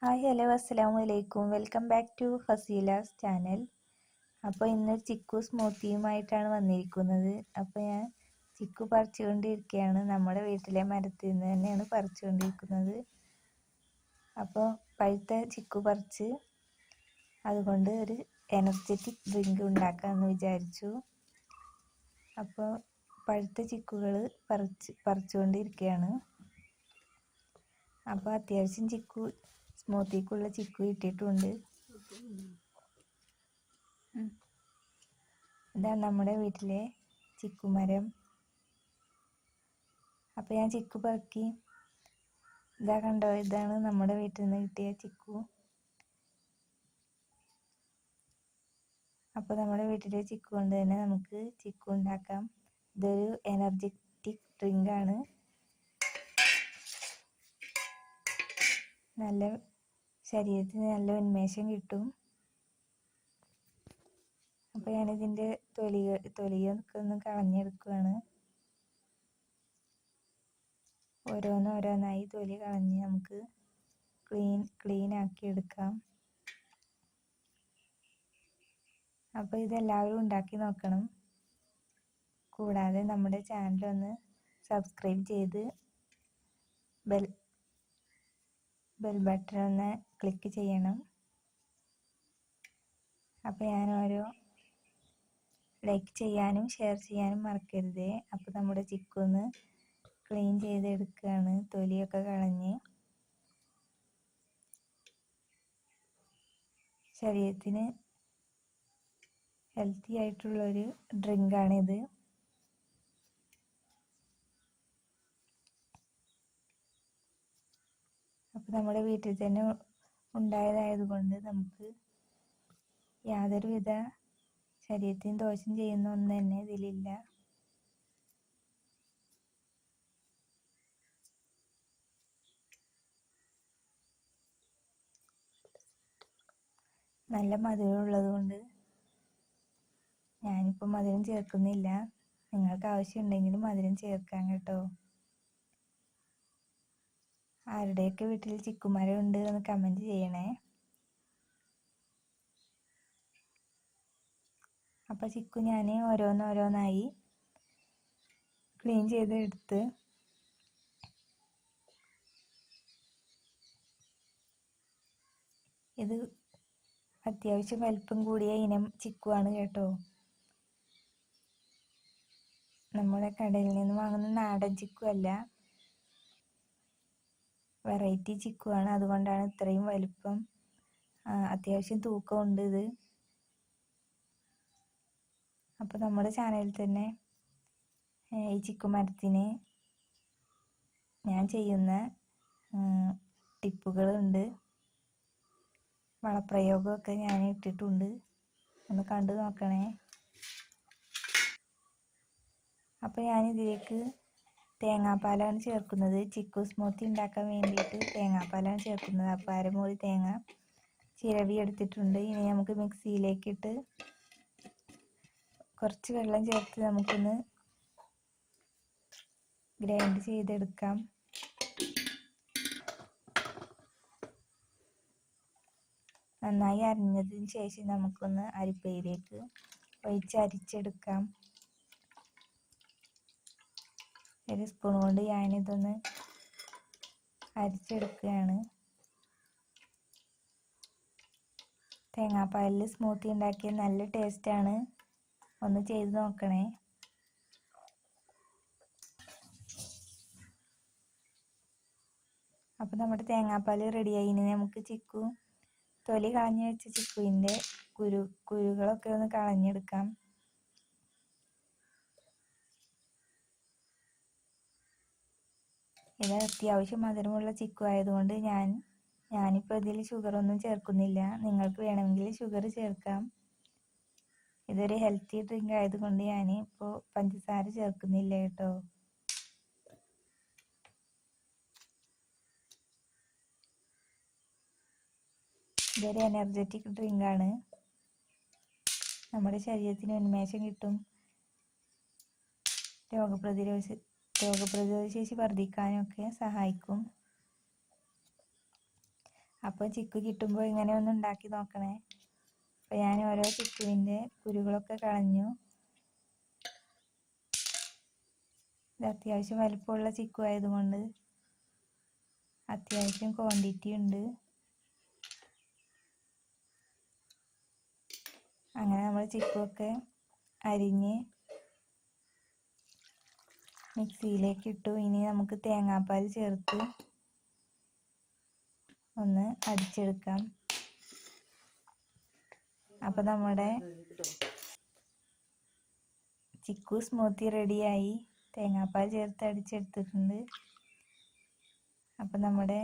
Hi hello അസ്സലാമു അലൈക്കും. Welcome back to Faseela's channel. അപ്പോൾ ഇന്ന് ചിക്കു സ്മൂത്തിയുമായിട്ടാണ് വന്നിരിക്കുന്നത്. അപ്പോൾ ഞാൻ ചിക്കു പറിച്ചുകൊണ്ടിരിക്കുകയാണ്. നമ്മുടെ വീട്ടിലെ മരത്തിൽ നിന്ന് തന്നെയാണ് പറിച്ചുകൊണ്ടിരിക്കുന്നത്. അപ്പോൾ പഴുത്ത ചിക്കു പറിച്ച് അതുകൊണ്ട് ഒരു എനർജറ്റിക് ഡ്രിങ്ക് ഉണ്ടാക്കാമെന്ന് വിചാരിച്ചു. അപ്പോൾ പഴുത്ത ചിക്കുകൾ പറിച്ചുകൊണ്ടിരിക്കുകയാണ്. അപ്പോൾ അത്യാവശ്യം ചിക്കു സ്മൂത്തിക്കുള്ള ചിക്കു ഇട്ടിട്ടുണ്ട്. ഇതാണ് നമ്മുടെ വീട്ടിലെ ചിക്കുമരം. അപ്പോൾ ഞാൻ ചിക്കു പറക്കി. ഇതാ കണ്ടോ, ഇതാണ് നമ്മുടെ വീട്ടിൽ നിന്ന് കിട്ടിയ ചിക്കു. അപ്പോൾ നമ്മുടെ വീട്ടിലെ ചിക്കു കൊണ്ട് തന്നെ നമുക്ക് ചിക്കു ഉണ്ടാക്കാം. ഇതൊരു എനർജറ്റിക് ഡ്രിങ്കാണ്. നല്ല ശരീരത്തിന് നല്ല ഉന്മേഷം കിട്ടും. അപ്പോൾ ഞാനിതിൻ്റെ തൊലിയൊക്കെ ഒന്ന് കളഞ്ഞെടുക്കുകയാണ്. ഓരോന്നോരോന്നായി തൊലി കളഞ്ഞ് നമുക്ക് ക്ലീൻ ആക്കി എടുക്കാം. അപ്പോൾ ഇതെല്ലാവരും ഉണ്ടാക്കി നോക്കണം. കൂടാതെ നമ്മുടെ ചാനലൊന്ന് സബ്സ്ക്രൈബ് ചെയ്ത് ബെൽ ബട്ടൺ ഒന്ന് ക്ലിക്ക് ചെയ്യണം. അപ്പോൾ ഞാൻ ലൈക്ക് ചെയ്യാനും ഷെയർ ചെയ്യാനും മറക്കരുതേ. അപ്പോൾ നമ്മുടെ ചിക്കു ഒന്ന് ക്ലീൻ ചെയ്തെടുക്കുകയാണ്, തൊലിയൊക്കെ കളഞ്ഞ്. ശരീരത്തിന് ഹെൽത്തി ആയിട്ടുള്ളൊരു ഡ്രിങ്കാണിത്. അപ്പോൾ നമ്മുടെ വീട്ടിൽ തന്നെ ഉണ്ടായതായതുകൊണ്ട് നമുക്ക് യാതൊരുവിധ ശരീരത്തിന് ദോഷം ചെയ്യുന്ന ഒന്നും തന്നെ ഇതിലില്ല. നല്ല മധുരമുള്ളത് കൊണ്ട് ഞാനിപ്പോൾ മധുരം ചേർക്കുന്നില്ല. നിങ്ങൾക്ക് ആവശ്യമുണ്ടെങ്കിൽ മധുരം ചേർക്കാം കേട്ടോ. ആരുടെയൊക്കെ വീട്ടിൽ ചിക്കുമരം ഉണ്ട് എന്ന് കമൻറ്റ് ചെയ്യണേ. അപ്പോൾ ചിക്കു ഞാൻ ഓരോന്നോരോന്നായി ക്ലീൻ ചെയ്തെടുത്ത് ഇത് അത്യാവശ്യം വലിപ്പം കൂടിയ ഇനം ചിക്കുവാണ് കേട്ടോ. നമ്മുടെ കടയിൽ നിന്ന് വാങ്ങുന്ന നാടൻ ചിക്കു അല്ല, വെറൈറ്റി ചിക്കുവാണ്. അതുകൊണ്ടാണ് ഇത്രയും വലിപ്പം. അത്യാവശ്യം തൂക്കമുണ്ട് ഇത്. അപ്പോൾ നമ്മുടെ ചാനലിൽ തന്നെ ഈ ചിക്കുമരത്തിന് ഞാൻ ചെയ്യുന്ന ടിപ്പുകളുണ്ട്, വളപ്രയോഗമൊക്കെ ഞാൻ ഇട്ടിട്ടുണ്ട്. ഒന്ന് കണ്ടു നോക്കണേ. അപ്പോൾ ഞാനിതിലേക്ക് തേങ്ങാപ്പാലാണ് ചേർക്കുന്നത്. ചിക്കു സ്മൂത്തി ഉണ്ടാക്കാൻ വേണ്ടിയിട്ട് തേങ്ങാപ്പാലാണ് ചേർക്കുന്നത്. അപ്പോൾ അരമുറി തേങ്ങ ചിരവി എടുത്തിട്ടുണ്ട്. ഇനി നമുക്ക് മിക്സിയിലേക്കിട്ട് കുറച്ച് വെള്ളം ചേർത്ത് നമുക്കൊന്ന് ഗ്രൈൻഡ് ചെയ്തെടുക്കാം. നന്നായി അരിഞ്ഞതിന് ശേഷം നമുക്കൊന്ന് അരിപ്പയിലേക്ക് ഒഴിച്ച് അരിച്ചെടുക്കാം. ഒരു സ്പൂൺ കൊണ്ട് ഞാനിതൊന്ന് അരിച്ചെടുക്കുകയാണ്. തേങ്ങാപ്പാലിൽ സ്മൂത്തി ഉണ്ടാക്കിയ നല്ല ടേസ്റ്റാണ്. ഒന്ന് ചെയ്ത് നോക്കണേ. അപ്പോൾ നമ്മുടെ തേങ്ങാപ്പാൽ റെഡിയായി. ഇനി നമുക്ക് തൊലി കളഞ്ഞ് വെച്ച ചിക്കുവിൻ്റെ കുരുകളൊക്കെ ഒന്ന് കളഞ്ഞെടുക്കാം. ഇത് അത്യാവശ്യം മധുരമുള്ള ചിക്കു ആയതുകൊണ്ട് ഞാനിപ്പോൾ ഇതിൽ ഷുഗറൊന്നും ചേർക്കുന്നില്ല. നിങ്ങൾക്ക് വേണമെങ്കിൽ ഷുഗർ ചേർക്കാം. ഇതൊരു ഹെൽത്തി ഡ്രിങ്ക് ആയതുകൊണ്ട് ഞാൻ ഇപ്പോൾ പഞ്ചസാര ചേർക്കുന്നില്ല കേട്ടോ. ഇതൊരു എനർജറ്റിക് ഡ്രിങ്കാണ്. നമ്മുടെ ശരീരത്തിന് ഉന്മേഷം കിട്ടും. രോഗപ്രതിരോധ ശേഷി വർദ്ധിക്കാനൊക്കെ സഹായിക്കും. അപ്പോൾ ചിക്കു കിട്ടുമ്പോൾ ഇങ്ങനെ ഒന്ന് ഉണ്ടാക്കി നോക്കണേ. അപ്പോൾ ഞാൻ ഓരോ ചിക്കുവിൻ്റെ കുരുകളൊക്കെ കളഞ്ഞു. ഇത് അത്യാവശ്യം വലിപ്പമുള്ള ചിക്കു ആയതുകൊണ്ട് അത്യാവശ്യം ക്വാണ്ടിറ്റി ഉണ്ട്. അങ്ങനെ നമ്മൾ ചിക്കുവൊക്കെ അരിഞ്ഞ് മിക്സിയിലേക്ക് ഇട്ടു. ഇനി നമുക്ക് തേങ്ങാപ്പാൽ ചേർത്ത് ഒന്ന് അടിച്ചെടുക്കാം. അപ്പോൾ നമ്മുടെ ചിക്കു സ്മൂത്തി റെഡിയായി. തേങ്ങാപ്പാൽ ചേർത്ത് അടിച്ചെടുത്തിട്ടുണ്ട്. അപ്പോൾ നമ്മുടെ